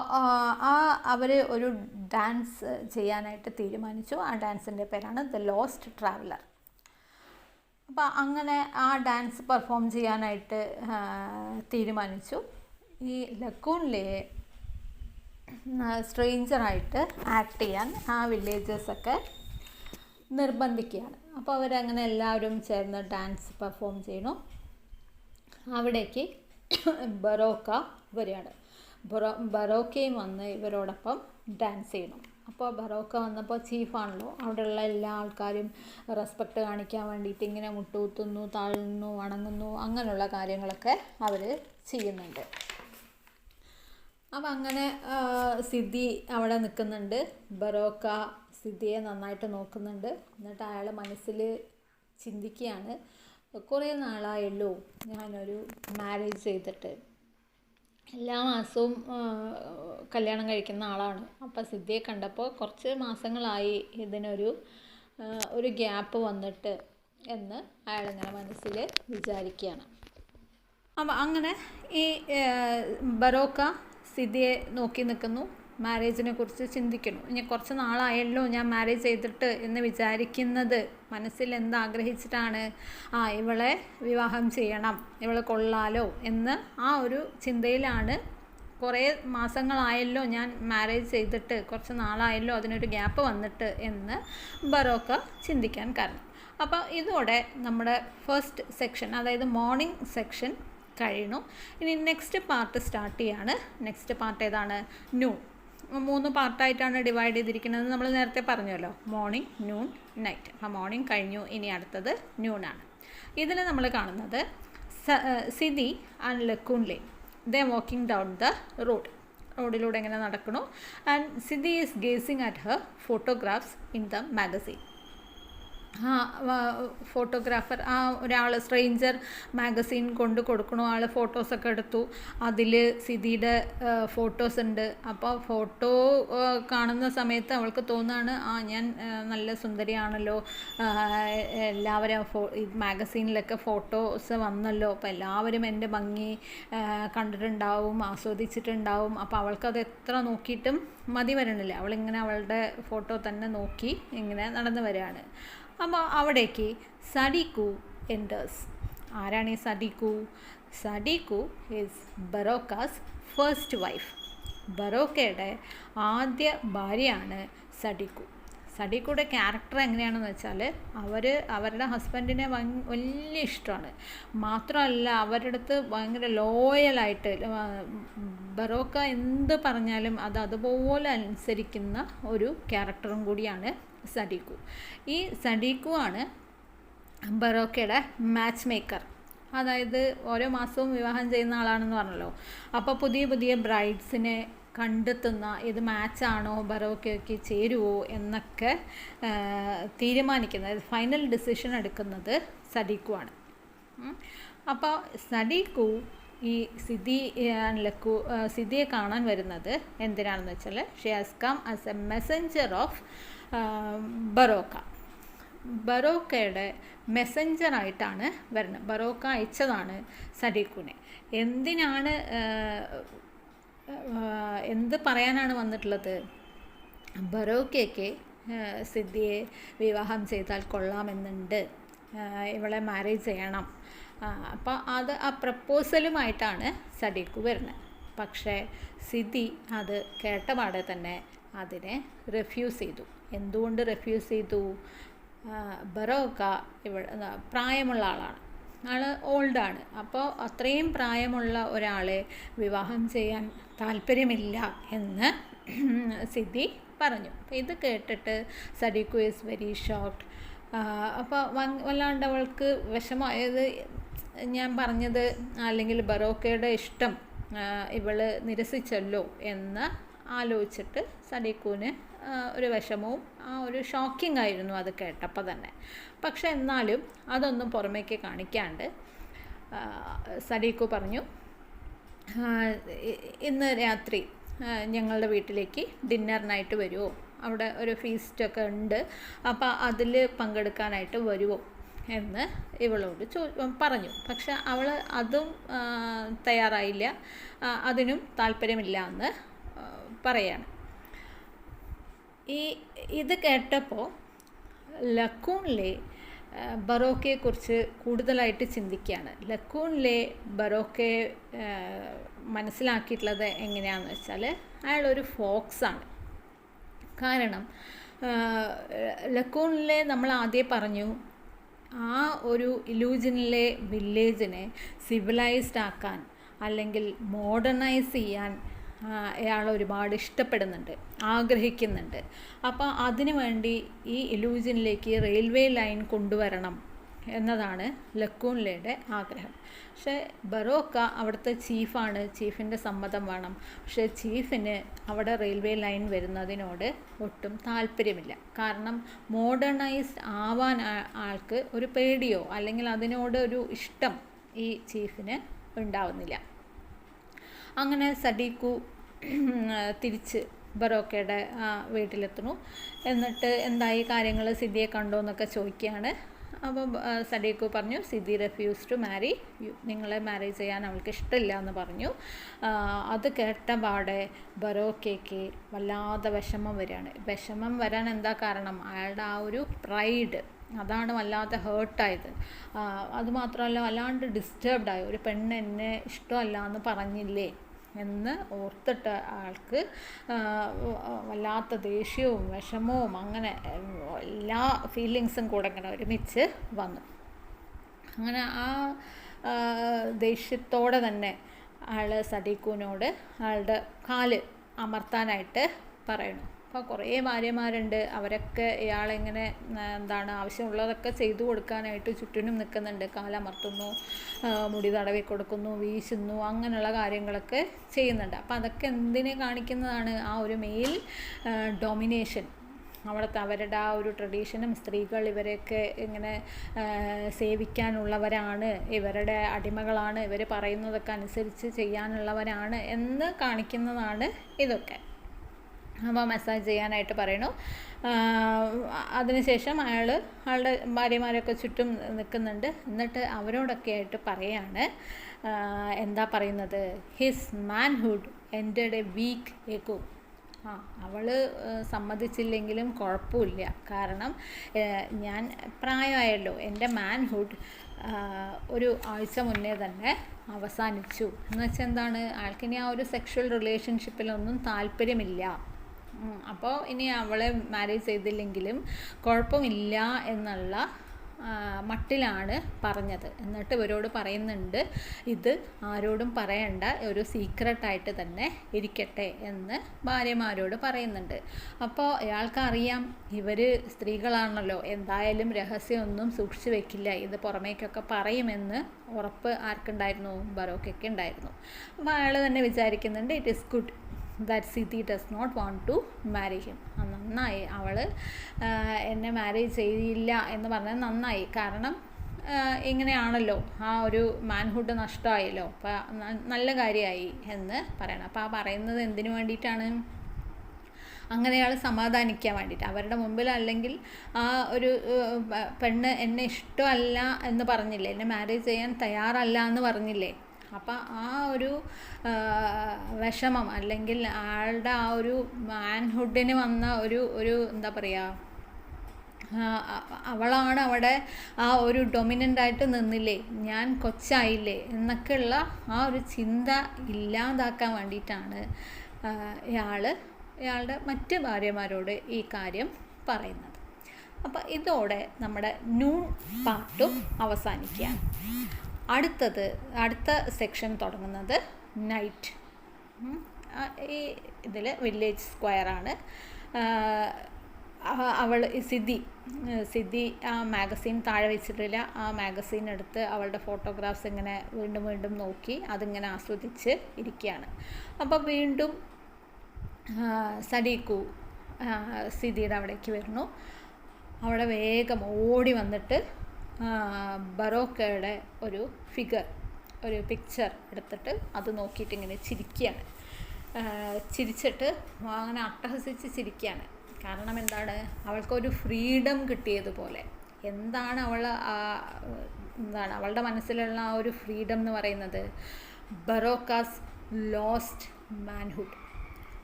അവർ ഒരു ഡാൻസ് ചെയ്യാനായിട്ട് തീരുമാനിച്ചു. ആ ഡാൻസിൻ്റെ പേരാണ് ദ ലോസ്റ്റ് ട്രാവലർ. അപ്പോൾ അങ്ങനെ ആ ഡാൻസ് പെർഫോം ചെയ്യാനായിട്ട് തീരുമാനിച്ചു. ഈ ലക്കൂണിലെ സ്ട്രേഞ്ചറായിട്ട് ആക്ട് ചെയ്യാൻ ആ വില്ലേജേഴ്സൊക്കെ നിർബന്ധിക്കുകയാണ്. അപ്പോൾ അവരങ്ങനെ എല്ലാവരും ചേർന്ന് ഡാൻസ് പെർഫോം ചെയ്യണു. അവിടേക്ക് ബറോക്ക വരികയാണ്. ബറോക്കയും വന്ന് ഇവരോടൊപ്പം ഡാൻസ് ചെയ്യണം. അപ്പോൾ ബറോക്ക വന്നപ്പോൾ ചീഫാണല്ലോ, അവിടെയുള്ള എല്ലാ ആൾക്കാരും റെസ്പെക്റ്റ് കാണിക്കാൻ വേണ്ടിയിട്ട് ഇങ്ങനെ മുട്ടുകുത്തുന്നു, താഴുന്നു, വണങ്ങുന്നു, അങ്ങനെയുള്ള കാര്യങ്ങളൊക്കെ അവർ ചെയ്യുന്നുണ്ട്. അപ്പം അങ്ങനെ സിദ്ധി അവിടെ നിൽക്കുന്നുണ്ട്. ബറോക്ക സിദ്ധിയെ നന്നായിട്ട് നോക്കുന്നുണ്ട്. എന്നിട്ട് അയാൾ മനസ്സിൽ ചിന്തിക്കുകയാണ്, കുറേ നാളായല്ലോ ഞാനൊരു മാരേജ് ചെയ്തിട്ട്, എല്ലാ മാസവും കല്യാണം കഴിക്കുന്ന ആളാണ്. അപ്പോൾ സിദ്ധിയെ കണ്ടപ്പോൾ കുറച്ച് മാസങ്ങളായി ഇതിനൊരു ഗ്യാപ്പ് വന്നിട്ട് എന്ന് അയാളിങ്ങനെ മനസ്സിൽ വിചാരിക്കുകയാണ്. അപ്പം അങ്ങനെ ഈ ബറോക്ക സിദ്ധിയെ നോക്കി നിൽക്കുന്നു, മാരേജിനെ കുറിച്ച് ചിന്തിക്കുന്നു. ഇനി കുറച്ച് നാളായല്ലോ ഞാൻ മാരേജ് ചെയ്തിട്ട് എന്ന് വിചാരിക്കുന്നത് മനസ്സിൽ എന്താഗ്രഹിച്ചിട്ടാണ്, ഇവളെ വിവാഹം ചെയ്യണം, ഇവളെ കൊള്ളാലോ എന്ന് ആ ഒരു ചിന്തയിലാണ്. കുറേ മാസങ്ങളായല്ലോ ഞാൻ മാരേജ് ചെയ്തിട്ട്, കുറച്ച് നാളായല്ലോ അതിനൊരു ഗ്യാപ്പ് വന്നിട്ട് എന്ന് ബറോക്ക ചിന്തിക്കാൻ കാരണം. അപ്പോൾ ഇതോടെ നമ്മുടെ ഫസ്റ്റ് സെക്ഷൻ, അതായത് മോർണിംഗ് സെക്ഷൻ കഴിയണു. ഇനി നെക്സ്റ്റ് പാർട്ട് സ്റ്റാർട്ട് ചെയ്യാണ്. നെക്സ്റ്റ് പാർട്ട് ഏതാണ്? നൂൺ. 3 പാർട്ടായിട്ടാണ് ഡിവൈഡ് ചെയ്തിരിക്കുന്നത്. നമ്മൾ നേരത്തെ പറഞ്ഞല്ലോ, മോർണിംഗ്, നൂൺ, നൈറ്റ്. അപ്പോൾ മോർണിംഗ് കഴിഞ്ഞു, ഇനി അടുത്തത് നൂണാണ്. ഇതിൽ നമ്മൾ കാണുന്നത് Sidi and Lakunle they walking down the റോഡിലൂടെ ഇങ്ങനെ നടക്കണു. And Sidi is gazing at her photographs in the magazine. Photographer, ഒരാൾ സ്ട്രേഞ്ചർ മാഗസീൻ കൊണ്ട് കൊടുക്കണു. ആൾ ഫോട്ടോസൊക്കെ എടുത്തു. അതിൽ സിദ്ധിയുടെ ഫോട്ടോസ് ഉണ്ട്. അപ്പോൾ ഫോട്ടോ കാണുന്ന സമയത്ത് അവൾക്ക് തോന്നുകയാണ്, ഞാൻ നല്ല സുന്ദരിയാണല്ലോ, എല്ലാവരും ഈ മാഗസീനിലൊക്കെ ഫോട്ടോസ് വന്നല്ലോ, അപ്പോൾ എല്ലാവരും എൻ്റെ ഭംഗി കണ്ടിട്ടുണ്ടാവും, ആസ്വദിച്ചിട്ടുണ്ടാവും. അപ്പോൾ അവൾക്കത് എത്ര നോക്കിയിട്ടും മതി വരണില്ല. അവളിങ്ങനെ അവളുടെ ഫോട്ടോ തന്നെ നോക്കി ഇങ്ങനെ നടന്നു വരികയാണ്. അപ്പോൾ അവിടേക്ക് സഡിക്കു എൻറ്റേഴ്സ്. ആരാണ് ഈ സഡിക്കു? സഡിക്കു ഈസ് ബറോക്കാസ് ഫസ്റ്റ് വൈഫ്. ബറോക്കയുടെ ആദ്യ ഭാര്യയാണ് സഡിക്കു. സഡിക്കുയുടെ ക്യാരക്ടർ എങ്ങനെയാണെന്ന് വെച്ചാൽ, അവരുടെ ഹസ്ബൻഡിനെ വലിയ ഇഷ്ടമാണ്. മാത്രമല്ല അവരുടെ അടുത്ത് ഭയങ്കര ലോയലായിട്ട്, ബറോക്ക എന്ത് പറഞ്ഞാലും അതുപോലെ അനുസരിക്കുന്ന ഒരു ക്യാരക്ടറും കൂടിയാണ് സഡിക്കു. ഈ സഡിക്കു ആണ് ബറോക്കയുടെ മാച്ച് മേക്കർ. അതായത് ഓരോ മാസവും വിവാഹം ചെയ്യുന്ന ആളാണെന്ന് പറഞ്ഞല്ലോ. അപ്പോൾ പുതിയ പുതിയ ബ്രൈഡ്സിനെ കണ്ടെത്തുന്ന, ഇത് മാച്ചാണോ, ബറോക്കയ്ക്ക് ചേരുവോ എന്നൊക്കെ തീരുമാനിക്കുന്നത്, ഫൈനൽ ഡിസിഷൻ എടുക്കുന്നത് സഡിക്കു ആണ്. അപ്പോൾ സഡിക്കു ഈ സിദ്ധിയെ കാണാൻ വരുന്നത് എന്തിനാണെന്ന് വെച്ചാൽ, she has come as a messenger of Baroka. ബറോക്കയുടെ മെസ്സഞ്ചറായിട്ടാണ് വരുന്നത്. ബറോക്ക അയച്ചതാണ് സഡിക്കുവിനെ. എന്ത് പറയാനാണ് വന്നിട്ടുള്ളത്? ബറോക്കയ്ക്ക് സിദ്ധിയെ വിവാഹം ചെയ്താൽ കൊള്ളാമെന്നുണ്ട്, ഇവളെ മാരേജ് ചെയ്യണം. അപ്പോൾ ആ പ്രപ്പോസലുമായിട്ടാണ് സഡിക്കു വരുന്നത്. പക്ഷേ സിദ്ധി അത് കേട്ടപാടെ തന്നെ അതിനെ റെഫ്യൂസ് ചെയ്തു. എന്തുകൊണ്ട് റെഫ്യൂസ് ചെയ്തു? ബറോക്ക പ്രായമുള്ള ആളാണ്, ആൾ ഓൾഡാണ്. അപ്പോൾ അത്രയും പ്രായമുള്ള ഒരാളെ വിവാഹം ചെയ്യാൻ താല്പര്യമില്ല എന്ന് സിദ്ധി പറഞ്ഞു. അപ്പോൾ ഇത് കേട്ടിട്ട് സഡിക്കു ഈസ് വെരി ഷോക്ക്ഡ്. അപ്പോൾ വല്ലാണ്ട് അവൾക്ക് വിഷമമായത്, ഞാൻ പറഞ്ഞത് അല്ലെങ്കിൽ ബറോക്കയുടെ ഇഷ്ടം ഇവള് നിരസിച്ചല്ലോ എന്ന് ആലോചിച്ചിട്ട് സഡിക്കുവിന് ഒരു വിഷമവും ഒരു ഷോക്കിംഗ് ആയിരുന്നു അത് കേട്ടപ്പോൾ തന്നെ. പക്ഷെ എന്നാലും അതൊന്നും പുറമേക്ക് കാണിക്കാണ്ട് സഡിക്കു പറഞ്ഞു, ഇന്ന് രാത്രി ഞങ്ങളുടെ വീട്ടിലേക്ക് ഡിന്നറിനായിട്ട് വരുമോ, അവിടെ ഒരു ഫീസ്റ്റൊക്കെ ഉണ്ട്, അപ്പോൾ അതിൽ പങ്കെടുക്കാനായിട്ട് വരുമോ എന്ന് ഇവളോട് പറഞ്ഞു. പക്ഷെ അവൾ അതും തയ്യാറായില്ല, അതിനും താല്പര്യമില്ല എന്ന് പറയാണ്. ഇത് കേട്ടപ്പോൾ ലക്കൂൺലെ ബറോക്കയെക്കുറിച്ച് കൂടുതലായിട്ട് ചിന്തിക്കുകയാണ്. ലക്കൂൺലെ ബറോക്കയെ മനസ്സിലാക്കിയിട്ടുള്ളത് എങ്ങനെയാണെന്ന് വെച്ചാൽ, അയാളൊരു ഫോക്സാണ്. കാരണം ലക്കൂണിലെ നമ്മൾ ആദ്യം പറഞ്ഞു, ആ ഒരു ഇലൂജനിലെ വില്ലേജിനെ സിവിലൈസ്ഡ് ആക്കാൻ അല്ലെങ്കിൽ മോഡേണൈസ് ചെയ്യാൻ അയാൾ ഒരുപാട് ഇഷ്ടപ്പെടുന്നുണ്ട്, ആഗ്രഹിക്കുന്നുണ്ട്. അപ്പോൾ അതിനു വേണ്ടി ഈ ഇലൂജനിലേക്ക് റെയിൽവേ ലൈൻ കൊണ്ടുവരണം എന്നതാണ് ലക്കൂൺലെയുടെ ആഗ്രഹം. പക്ഷേ ബറോക്ക അവിടുത്തെ ചീഫാണ്, ചീഫിൻ്റെ സമ്മതം വേണം. പക്ഷേ ചീഫിന് അവിടെ റെയിൽവേ ലൈൻ വരുന്നതിനോട് ഒട്ടും താല്പര്യമില്ല. കാരണം മോഡേണൈസ്ഡ് ആവാൻ ആൾക്ക് ഒരു പേടിയോ അല്ലെങ്കിൽ അതിനോട് ഒരു ഇഷ്ടം ഈ ചീഫിന് ഉണ്ടാവുന്നില്ല. അങ്ങനെ സഡീക്കു തിരിച്ച് ബറോക്കയുടെ വീട്ടിലെത്തുന്നു. എന്നിട്ട് എന്തായി കാര്യങ്ങൾ, സിദ്ധിയെ കണ്ടോ എന്നൊക്കെ ചോദിക്കുകയാണ്. അപ്പോൾ സഡീക്കു പറഞ്ഞു, സിദ്ധി റെഫ്യൂസ് ടു മാരി യു, നിങ്ങളെ മാരേജ് ചെയ്യാൻ അവൾക്ക് ഇഷ്ടമില്ല എന്ന് പറഞ്ഞു. അത് കേട്ട പാടെ ബറോക്കയ്ക്ക് വല്ലാതെ വിഷമം വരികയാണ്. വിഷമം വരാൻ എന്താ കാരണം? അയാളുടെ ആ ഒരു പ്രൈഡ്, അതാണ് വല്ലാതെ ഹേർട്ടായത്. അതുമാത്രമല്ല വല്ലാണ്ട് ഡിസ്റ്റർബ്ഡായി. ഒരു പെണ്ണ് എന്നെ ഇഷ്ടമല്ല എന്ന് പറഞ്ഞില്ലേ എന്ന് ഓർത്തിട്ട് ആൾക്ക് വല്ലാത്ത ദേഷ്യവും വിഷമവും അങ്ങനെ എല്ലാ ഫീലിങ്സും കൂടെ ഇങ്ങനെ ഒരുമിച്ച് വന്നു. അങ്ങനെ ആ ദേഷ്യത്തോടെ തന്നെ അയാൾ സഡീക്കുവിനോട് അയാളുടെ കാല് അമർത്താനായിട്ട് പറയണു. അപ്പോൾ കുറേ ഭാര്യമാരുണ്ട്, അവരൊക്കെ ഇയാളെങ്ങനെ ആവശ്യമുള്ളതൊക്കെ ചെയ്തു കൊടുക്കാനായിട്ട് ചുറ്റിനും നിൽക്കുന്നുണ്ട്. കാലമർത്തുന്നു, മുടി തടവി കൊടുക്കുന്നു, വീശുന്നു, അങ്ങനെയുള്ള കാര്യങ്ങളൊക്കെ ചെയ്യുന്നുണ്ട്. അപ്പോൾ അതൊക്കെ എന്തിനെ കാണിക്കുന്നതാണ്? ആ ഒരു മെയിൽ ഡൊമിനേഷൻ, അവിടുത്തെ അവരുടെ ആ ഒരു ട്രഡീഷനും സ്ത്രീകൾ ഇവരെയൊക്കെ ഇങ്ങനെ സേവിക്കാനുള്ളവരാണ്, ഇവരുടെ അടിമകളാണ്, ഇവർ പറയുന്നതൊക്കെ അനുസരിച്ച് ചെയ്യാനുള്ളവരാണ് എന്ന് കാണിക്കുന്നതാണ് ഇതൊക്കെ. അപ്പോൾ മസാജ് ചെയ്യാനായിട്ട് പറയണു. അതിനുശേഷം അയാളുടെ ഭാര്യമാരൊക്കെ ചുറ്റും നിൽക്കുന്നുണ്ട്. എന്നിട്ട് അവരോടൊക്കെ ആയിട്ട് പറയാണ്, എന്താ പറയുന്നത്, his manhood ended a week ago. അവൾ സമ്മതിച്ചില്ലെങ്കിലും കുഴപ്പമില്ല, കാരണം ഞാൻ പ്രായമായല്ലോ, എൻ്റെ മാൻഹുഡ് ഒരു ആഴ്ച മുന്നേ തന്നെ അവസാനിച്ചു. എന്ന് വെച്ചാൽ എന്താണ്, ആൾക്കിനി ആ ഒരു സെക്ഷൽ റിലേഷൻഷിപ്പിലൊന്നും താല്പര്യമില്ല. അപ്പോൾ ഇനി അവളെ മാരേജ് ചെയ്തില്ലെങ്കിലും കുഴപ്പമില്ല എന്നുള്ള മട്ടിലാണ് പറഞ്ഞത്. എന്നിട്ട് ഇവരോട് പറയുന്നുണ്ട്, ഇത് ആരോടും പറയണ്ട, ഒരു സീക്രട്ടായിട്ട് തന്നെ ഇരിക്കട്ടെ എന്ന് ഭാര്യമാരോട് പറയുന്നുണ്ട്. അപ്പോൾ ഇയാൾക്കറിയാം ഇവർ സ്ത്രീകളാണല്ലോ, എന്തായാലും രഹസ്യമൊന്നും സൂക്ഷിച്ചു വെക്കില്ല, ഇത് പുറമേക്കൊക്കെ പറയുമെന്ന് ഉറപ്പ് ആർക്കുണ്ടായിരുന്നു? ബറോക്കയ്ക്ക് ഉണ്ടായിരുന്നു. അപ്പോൾ അയാൾ തന്നെ വിചാരിക്കുന്നുണ്ട്, it is good that Siddhi does not want to marry him. നന്നായി അവൾ എന്നെ മാരേജ് ചെയ്യില്ല എന്ന് പറഞ്ഞാൽ നന്നായി. കാരണം ഇങ്ങനെയാണല്ലോ, ആ ഒരു മാൻഹുഡ് നഷ്ടമായല്ലോ, അപ്പോൾ നല്ല കാര്യമായി എന്ന് പറയണം. അപ്പോൾ ആ പറയുന്നത് എന്തിനു വേണ്ടിയിട്ടാണ്? അങ്ങനെ അയാൾ സമാധാനിക്കാൻ വേണ്ടിയിട്ട്. അവരുടെ മുമ്പിൽ അല്ലെങ്കിൽ ആ ഒരു പെണ്ണ് എന്നെ ഇഷ്ടമല്ല എന്ന് പറഞ്ഞില്ലേ, എന്നെ മാരേജ് ചെയ്യാൻ തയ്യാറല്ല എന്ന് പറഞ്ഞില്ലേ, അപ്പം ആ ഒരു വിഷമം അല്ലെങ്കിൽ ആളുടെ ആ ഒരു മാൻഹുഡിന് വന്ന ഒരു എന്താ പറയുക, അവളാണ് അവിടെ ആ ഒരു ഡൊമിനൻ്റായിട്ട് നിന്നില്ലേ, ഞാൻ കൊച്ചായില്ലേ എന്നൊക്കെയുള്ള ആ ഒരു ചിന്ത ഇല്ലാതാക്കാൻ വേണ്ടിയിട്ടാണ് ഇയാളുടെ മറ്റ് ഭാര്യമാരോട് ഈ കാര്യം പറയുന്നത്. അപ്പോൾ ഇതോടെ നമ്മുടെ നൂൺ പാർട്ടും അവസാനിക്കുകയാണ്. അടുത്ത സെക്ഷൻ തുടങ്ങുന്നത് നൈറ്റ്. ഈ ഇതിൽ വില്ലേജ് സ്ക്വയറാണ്. സിദ്ധി ആ മാഗസീൻ താഴെ വെച്ചിട്ടില്ല, ആ മാഗസീൻ എടുത്ത് അവളുടെ ഫോട്ടോഗ്രാഫ്സ് ഇങ്ങനെ വീണ്ടും വീണ്ടും നോക്കി അതിങ്ങനെ ആസ്വദിച്ച് ഇരിക്കുകയാണ്. അപ്പോൾ വീണ്ടും സഡീക്കു സിദ്ധിയുടെ അവിടേക്ക് വരുന്നു. അവിടെ വേഗം ഓടി വന്നിട്ട് ബറോക്കയുടെ ഒരു ഫിഗർ ഒരു പിക്ചർ എടുത്തിട്ട് അത് നോക്കിയിട്ട് ഇങ്ങനെ ചിരിക്കുകയാണ്. ചിരിച്ചിട്ട് അങ്ങനെ അട്ടഹസിച്ച് ചിരിക്കുകയാണ്. കാരണം എന്താണ്, അവൾക്കൊരു ഫ്രീഡം കിട്ടിയതുപോലെ. എന്താണ് അവളുടെ മനസ്സിലുള്ള ആ ഒരു ഫ്രീഡം എന്ന് പറയുന്നത്? ബറോക്കാസ് ലോസ്റ്റ് മാൻഹുഡ്.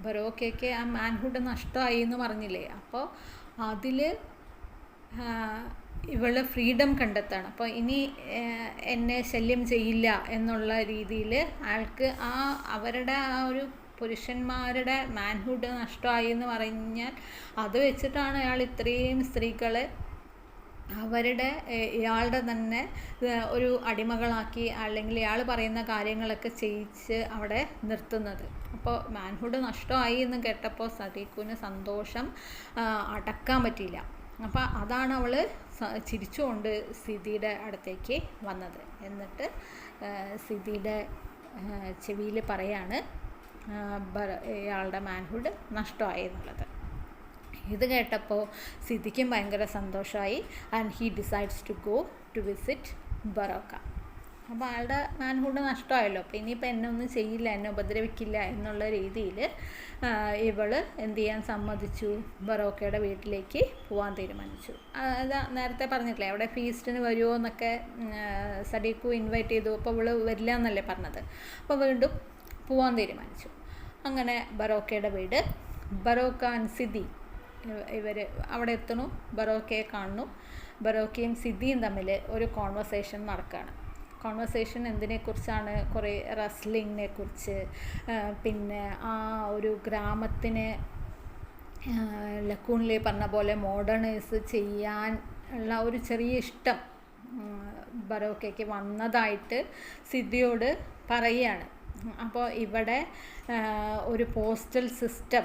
ബറോക്കയ്ക്ക് ആ മാൻഹുഡ് നഷ്ടമായി എന്ന് പറഞ്ഞില്ലേ. അപ്പോൾ അതിൽ ഇവള് ഫ്രീഡം കണ്ടെത്താണ്. അപ്പോൾ ഇനി എന്നെ ശല്യം ചെയ്യില്ല എന്നുള്ള രീതിയിൽ അയാൾക്ക് അവരുടെ ആ ഒരു പുരുഷന്മാരുടെ മാൻഹുഡ് നഷ്ടമായി എന്ന് പറഞ്ഞാൽ അത് വെച്ചിട്ടാണ് അയാൾ ഇത്രയും സ്ത്രീകളെ ഇയാളുടെ തന്നെ ഒരു അടിമകളാക്കി, അല്ലെങ്കിൽ ഇയാൾ പറയുന്ന കാര്യങ്ങളൊക്കെ ചെയ്യിച്ച് അവിടെ നിർത്തുന്നത്. അപ്പോൾ മാൻഹുഡ് നഷ്ടമായി എന്ന് കേട്ടപ്പോൾ സദീഖുവിന് സന്തോഷം അടക്കാൻ പറ്റിയില്ല. അപ്പോൾ അതാണ് അവൾ ചിരിച്ചുകൊണ്ട് സിദിയുടെ അടുത്തേക്ക് വന്നത്. എന്നിട്ട് സിദിയുടെ ചെവിയിൽ പറയാണ് ഇയാളുടെ മാൻഹുഡ് നഷ്ടമായി എന്നുള്ളത്. ഇത് കേട്ടപ്പോൾ സിദിക്കും ഭയങ്കര സന്തോഷമായി. And he decides to go to visit Baroka. അപ്പോൾ അയാളുടെ മാൻഹുഡ് നഷ്ടമായല്ലോ, അപ്പോൾ ഇനിയിപ്പോൾ എന്നെ ഒന്നും ചെയ്യില്ല, എന്നെ ഉപദ്രവിക്കില്ല എന്നുള്ള രീതിയിൽ ഇവൾ എന്ത് ചെയ്യാൻ സമ്മതിച്ചു? ബറോക്കയുടെ വീട്ടിലേക്ക് പോകാൻ തീരുമാനിച്ചു. അത് നേരത്തെ പറഞ്ഞിട്ടില്ലേ, അവിടെ ഫീസ്റ്റിന് വരുമോ എന്നൊക്കെ സദീഖു ഇൻവൈറ്റ് ചെയ്തു. അപ്പോൾ ഇവൾ വരില്ല എന്നല്ലേ പറഞ്ഞത്. അപ്പോൾ വീണ്ടും പോകാൻ തീരുമാനിച്ചു. അങ്ങനെ ബറോക്കയുടെ വീട്. ബറോക്ക ആൻഡ് സിദി ഇവർ അവിടെ എത്തുന്നു. ബറോക്കയെ കാണുന്നു. ബറോക്കയും സിദിയും തമ്മിൽ ഒരു കോൺവെർസേഷൻ നടക്കുകയാണ്. കോൺവെർസേഷൻ എന്തിനെക്കുറിച്ചാണ്? കുറേ റെസ്ലിങ്ങിനെ കുറിച്ച്, പിന്നെ ആ ഒരു ഗ്രാമത്തിനെ ലക്കൂണിലെ പറഞ്ഞ പോലെ മോഡേണൈസ് ചെയ്യാൻ ഉള്ള ഒരു ചെറിയ ഇഷ്ടം ബറോക്കയ്ക്ക് വന്നതായിട്ട് സിദിയോട് പറയുകയാണ്. അപ്പോൾ ഇവിടെ ഒരു പോസ്റ്റൽ സിസ്റ്റം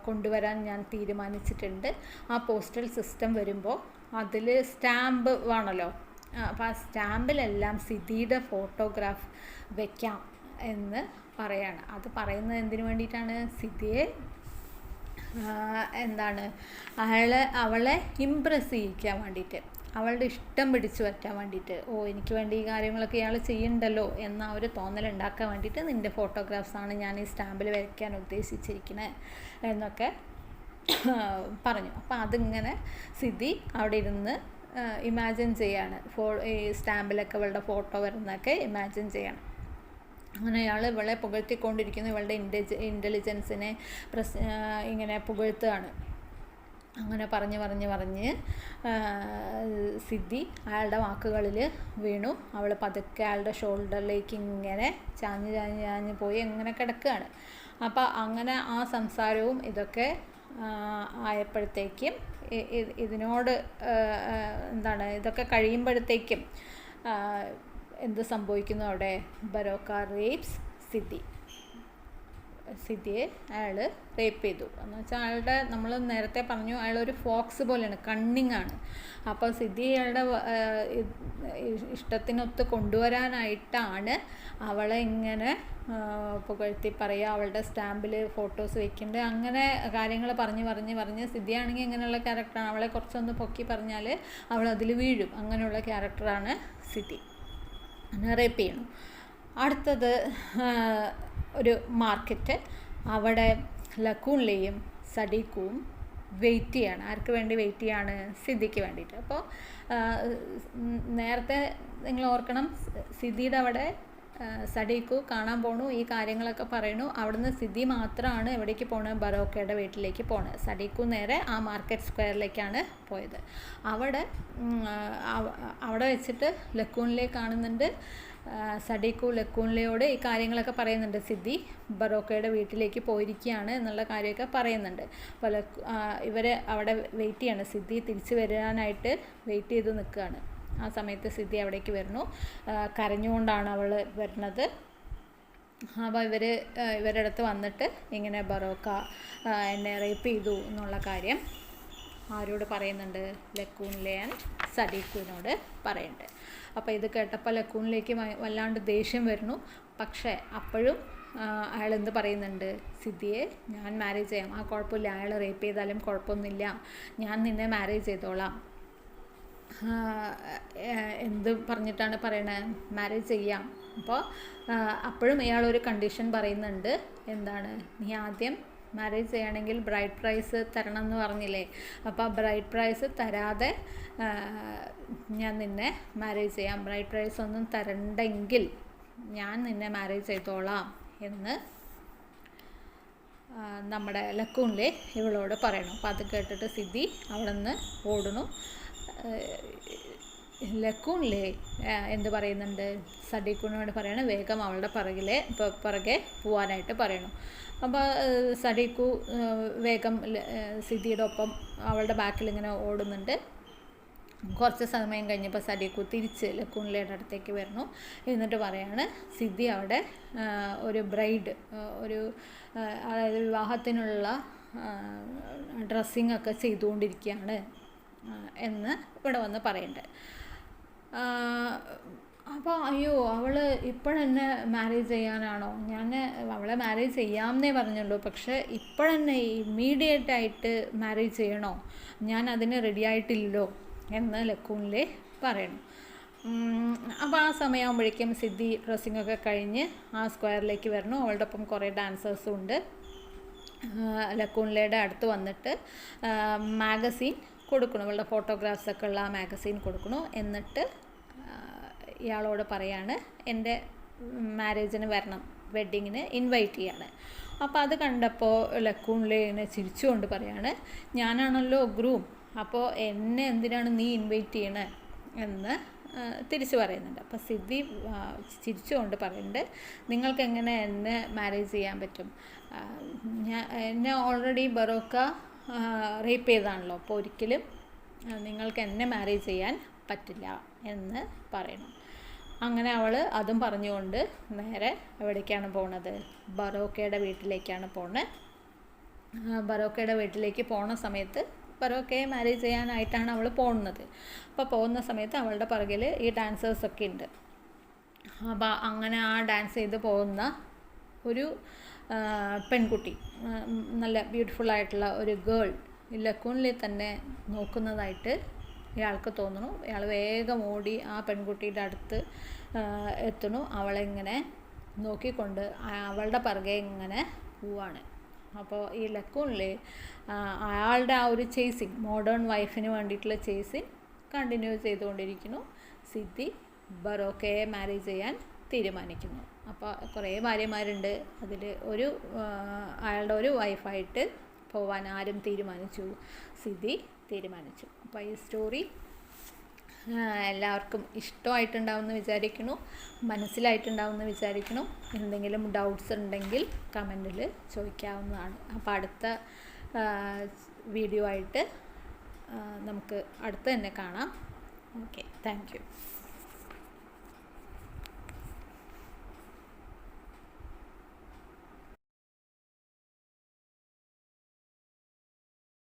കൊണ്ടുവരാൻ ഞാൻ തീരുമാനിച്ചിട്ടുണ്ട്. ആ പോസ്റ്റൽ സിസ്റ്റം വരുമ്പോൾ അതിൽ സ്റ്റാമ്പ് വേണമല്ലോ. അപ്പോൾ ആ സ്റ്റാമ്പിലെല്ലാം സിദിയുടെ ഫോട്ടോഗ്രാഫ് വെക്കാം എന്ന് പറയാണ്. അത് പറയുന്നത് എന്തിനു വേണ്ടിയിട്ടാണ്? സിദിയെ അവളെ ഇംപ്രസ് ചെയ്യിക്കാൻ വേണ്ടിയിട്ട്, അവളുടെ ഇഷ്ടം പിടിച്ചു പറ്റാൻ വേണ്ടിയിട്ട്. എനിക്ക് വേണ്ടി ഈ കാര്യങ്ങളൊക്കെ ഇയാൾ ചെയ്യുന്നുണ്ടല്ലോ എന്ന ഒരു തോന്നലുണ്ടാക്കാൻ വേണ്ടിയിട്ട് നിൻ്റെ ഫോട്ടോഗ്രാഫ്സാണ് ഞാൻ ഈ സ്റ്റാമ്പിൽ വരയ്ക്കാൻ ഉദ്ദേശിച്ചിരിക്കുന്നത് എന്നൊക്കെ പറഞ്ഞു. അപ്പോൾ അതിങ്ങനെ സിദി അവിടെ ഇരുന്ന് ഇമാജിൻ ചെയ്യാണ്. ഈ സ്റ്റാമ്പിലൊക്കെ ഇവളുടെ ഫോട്ടോ വരുന്നതൊക്കെ ഇമാജിൻ ചെയ്യണം. അങ്ങനെ അയാൾ ഇവളെ പുകഴ്ത്തിക്കൊണ്ടിരിക്കുന്നു. ഇവളുടെ ഇൻ്റലിജൻസിനെ ഇങ്ങനെ പുകഴ്ത്തുകയാണ്. അങ്ങനെ പറഞ്ഞ് സിദി അയാളുടെ വാക്കുകളിൽ വീണു. അവൾ പതുക്കെ അയാളുടെ ഷോൾഡറിലേക്ക് ഇങ്ങനെ ചാഞ്ഞ് പോയി അങ്ങനെ കിടക്കുകയാണ്. അപ്പോൾ അങ്ങനെ ആ സംസാരവും ഇതൊക്കെ ആയപ്പോഴത്തേക്കും ഇതിനോട് ഇതൊക്കെ കഴിയുമ്പോഴത്തേക്കും എന്ത് സംഭവിക്കുന്നു? അവിടെ ബറോക്ക റേപ്സ് സിദിയെ അയാൾ റേപ്പ് ചെയ്തു. എന്ന് വെച്ചാൽ നമ്മൾ നേരത്തെ പറഞ്ഞു, അയാളൊരു ഫോക്സ് പോലെയാണ്, കണ്ണിങ് ആണ്. അപ്പോൾ സിദി അയാളുടെ ഇഷ്ടത്തിനൊത്ത് കൊണ്ടുവരാനായിട്ടാണ് അവളെ ഇങ്ങനെ പുകഴ്ത്തി പറയുക, അവളുടെ സ്റ്റാമ്പിൽ ഫോട്ടോസ് വെക്കുന്നുണ്ട്, അങ്ങനെ കാര്യങ്ങൾ പറഞ്ഞ് സിദിയാണെങ്കിൽ ഇങ്ങനെയുള്ള ക്യാരക്ടറാണ്. അവളെ കുറച്ചൊന്ന് പൊക്കി പറഞ്ഞാൽ അവൾ അതിൽ വീഴും. അങ്ങനെയുള്ള ക്യാരക്ടറാണ് സിദി. അങ്ങനെ റേപ്പ് ചെയ്യണം. അടുത്തത് ഒരു മാർക്കറ്റ്. അവിടെ ലക്കൂണിലെയും സദീഖുവും വെയിറ്റ് ചെയ്യാണ്. ആർക്ക് വേണ്ടി വെയിറ്റ് ചെയ്യാണ്? സിദിക്ക് വേണ്ടിയിട്ട്. അപ്പോൾ നേരത്തെ നിങ്ങൾ ഓർക്കണം, സിദിയുടെ അവിടെ സദീഖു കാണാൻ പോണു, ഈ കാര്യങ്ങളൊക്കെ പറയണു. അവിടുന്ന് സിദി മാത്രമാണ് എവിടേക്ക് പോണത്? ബറോക്കയുടെ വീട്ടിലേക്ക് പോണത്. സദീഖു നേരെ ആ മാർക്കറ്റ് സ്ക്വയറിലേക്കാണ് പോയത്. അവിടെ വെച്ചിട്ട് ലക്കൂണിലെ കാണുന്നുണ്ട്. സദീഖു ലക്കൂണിലയോട് ഈ കാര്യങ്ങളൊക്കെ പറയുന്നുണ്ട്. സിദി ബറോക്കയുടെ വീട്ടിലേക്ക് പോയിരിക്കുകയാണ് എന്നുള്ള കാര്യമൊക്കെ പറയുന്നുണ്ട്. അപ്പോൾ ഇവർ അവിടെ വെയിറ്റ് ചെയ്യാണ്. സിദി തിരിച്ച് വരാനായിട്ട് വെയിറ്റ് ചെയ്ത് നിൽക്കുകയാണ്. ആ സമയത്ത് സിദി അവിടേക്ക് വരുന്നു. കരഞ്ഞുകൊണ്ടാണ് അവൾ വരുന്നത്. അപ്പോൾ ഇവരുടെ അടുത്ത് വന്നിട്ട് ഇങ്ങനെ ബറോക്ക എന്നെ റേപ്പ് ചെയ്തു എന്നുള്ള കാര്യം ആരോട് പറയുന്നുണ്ട്? ലക്കൂണിലെ ആൻഡ് സദീഖുവിനോട് പറയുന്നുണ്ട്. അപ്പോൾ ഇത് കേട്ടപ്പോൾ ലക്കൂണിലേക്ക് വല്ലാണ്ട് ദേഷ്യം വരുന്നു. പക്ഷേ അപ്പോഴും അയാൾ എന്ത് പറയുന്നുണ്ട്? സിദിയെ ഞാൻ മാരേജ് ചെയ്യാം, ആ കുഴപ്പമില്ല, അയാൾ റേപ്പ് ചെയ്താലും കുഴപ്പമൊന്നുമില്ല, ഞാൻ നിന്നെ മാരേജ് ചെയ്തോളാം എന്ത് പറഞ്ഞിട്ടാണ് പറയണത്, മാരേജ് ചെയ്യാം. അപ്പോൾ അപ്പോഴും ഇയാളൊരു കണ്ടീഷൻ പറയുന്നുണ്ട്. എന്താണ്, നീ ആദ്യം മാരേജ് ചെയ്യണമെങ്കിൽ ബ്രൈഡ് പ്രൈസ് തരണം എന്ന് പറഞ്ഞില്ലേ. അപ്പോൾ ആ ബ്രൈഡ് പ്രൈസ് തരാതെ ഞാൻ നിന്നെ മാരേജ് ചെയ്യാം, ബ്രൈഡ് പ്രൈസ് ഒന്നും തരണ്ടെങ്കിൽ ഞാൻ നിന്നെ മാരേജ് ചെയ്തോളാം എന്ന് നമ്മുടെ ലക്കൂണിലെ ഇവളോട് പറയണം. അപ്പോൾ അത് കേട്ടിട്ട് സിദ്ധി അവിടെ നിന്ന് ഓടണു. ലക്കൂണിലെ എന്ത് പറയുന്നുണ്ട്, സഡീഖുനോട് പറയണം വേഗം അവളുടെ പുറകെ പോവാനായിട്ട് പറയണം. അപ്പോൾ സഡീഖു വേഗം സിദ്ധിയുടെ ഒപ്പം അവളുടെ ബാക്കിൽ ഇങ്ങനെ ഓടുന്നുണ്ട്. കുറച്ച് സമയം കഴിഞ്ഞപ്പോൾ സഡീഖു തിരിച്ച് ലക്കൂണിലയുടെ അടുത്തേക്ക് വരുന്നു. എന്നിട്ട് പറയാണ്, സിദ്ധി അവിടെ ഒരു ബ്രൈഡ്, അതായത് വിവാഹത്തിനുള്ള ഡ്രസ്സിങ് ഒക്കെ ചെയ്തുകൊണ്ടിരിക്കുകയാണ് എന്ന് ഇവിടെ വന്ന് പറയുന്നുണ്ട്. അപ്പോൾ അയ്യോ, അവൾ ഇപ്പോഴെന്നെ മാരേജ് ചെയ്യാനാണോ, ഞാൻ അവളെ മാരേജ് ചെയ്യാമെന്നേ പറഞ്ഞുള്ളൂ, പക്ഷേ ഇപ്പോഴെന്നെ ഇമ്മീഡിയറ്റായിട്ട് മാരേജ് ചെയ്യണോ, ഞാൻ അതിന് റെഡി ആയിട്ടില്ലല്ലോ എന്ന് ലക്കൂണിലെ പറയണം. അപ്പോൾ ആ സമയമാകുമ്പോഴേക്കും സിദ്ധി ഡ്രസ്സിങ്ങൊക്കെ കഴിഞ്ഞ് ആ സ്ക്വയറിലേക്ക് വരണം. അവളുടെ ഒപ്പം കുറേ ഡാൻസേഴ്സും ഉണ്ട്. ലക്കൂണിലയുടെ അടുത്ത് വന്നിട്ട് മാഗസീൻ കൊടുക്കണം, അവളുടെ ഫോട്ടോഗ്രാഫ്സൊക്കെ ഉള്ള ആ മാഗസീൻ കൊടുക്കണം. എന്നിട്ട് ഇയാളോട് പറയാണ് എൻ്റെ മാരേജിന് വരണം, വെഡ്ഡിങ്ങിന് ഇൻവൈറ്റ് ചെയ്യാണ്. അപ്പോൾ അത് കണ്ടപ്പോൾ ലക്കൂണിലെ ഇങ്ങനെ ചിരിച്ചുകൊണ്ട് പറയാണ്, ഞാനാണല്ലോ ഗ്രൂം, അപ്പോൾ എന്നെ എന്തിനാണ് നീ ഇൻവൈറ്റ് ചെയ്യണേ എന്ന് തിരിച്ചു പറയുന്നുണ്ട്. അപ്പോൾ സിദ്ധി ചിരിച്ചുകൊണ്ട് പറയുന്നുണ്ട്, നിങ്ങൾക്ക് എങ്ങനെ എന്നെ മാരേജ് ചെയ്യാൻ പറ്റും, എന്നെ ഓൾറെഡി ബറോക്ക റേപ്പ് ചെയ്താണല്ലോ, അപ്പോൾ ഒരിക്കലും നിങ്ങൾക്ക് എന്നെ മാരേജ് ചെയ്യാൻ പറ്റില്ല എന്ന് പറയണം. അങ്ങനെ അവൾ അതും പറഞ്ഞുകൊണ്ട് നേരെ എവിടേക്കാണ് പോണത്, ബറോക്കയുടെ വീട്ടിലേക്കാണ് പോണത്. ബറോക്കയുടെ വീട്ടിലേക്ക് പോണ സമയത്ത് ബറോക്കയെ മാരേജ് ചെയ്യാനായിട്ടാണ് അവൾ പോകുന്നത്. അപ്പോൾ പോകുന്ന സമയത്ത് അവളുടെ പുറകിൽ ഈ ഡാൻസേഴ്സൊക്കെ ഉണ്ട്. അപ്പോൾ അങ്ങനെ ആ ഡാൻസ് ചെയ്ത് പോകുന്ന ഒരു പെൺകുട്ടി, നല്ല ബ്യൂട്ടിഫുള്ളായിട്ടുള്ള ഒരു ഗേൾ ലക്കൂണിൽ തന്നെ നോക്കുന്നതായിട്ട് ഇയാൾക്ക് തോന്നുന്നു. ഇയാൾ വേഗം ഓടി ആ പെൺകുട്ടിയുടെ അടുത്ത് എത്തുന്നു. അവളെങ്ങനെ നോക്കിക്കൊണ്ട് അവളുടെ പുറകെ ഇങ്ങനെ പോവാണ്. അപ്പോൾ ഈ ലക്കൂണിൽ അയാളുടെ ആ ഒരു ചേസിങ്, മോഡേൺ വൈഫിന് വേണ്ടിയിട്ടുള്ള ചേസിങ് കണ്ടിന്യൂ ചെയ്തുകൊണ്ടിരിക്കുന്നു. സിദ്ധി ബറോക്കയെ മാരേജ് ചെയ്യാൻ തീരുമാനിക്കുന്നു. അപ്പോൾ കുറേ ഭാര്യമാരുണ്ട്, അതിൽ അയാളുടെ ഒരു വൈഫായിട്ട് പോവാൻ ആരും തീരുമാനിച്ചു, സിദ്ധി തീരുമാനിച്ചു. അപ്പോൾ ഈ സ്റ്റോറി എല്ലാവർക്കും ഇഷ്ടമായിട്ടുണ്ടാവുമെന്ന് വിചാരിക്കുന്നു, മനസ്സിലായിട്ടുണ്ടാവുമെന്ന് വിചാരിക്കുന്നു. എന്തെങ്കിലും ഡൗട്ട്സ് ഉണ്ടെങ്കിൽ കമൻറ്റിൽ ചോദിക്കാവുന്നതാണ്. അപ്പോൾ അടുത്ത വീഡിയോ ആയിട്ട് നമുക്ക് അടുത്ത് തന്നെ കാണാം. Okay, thank you.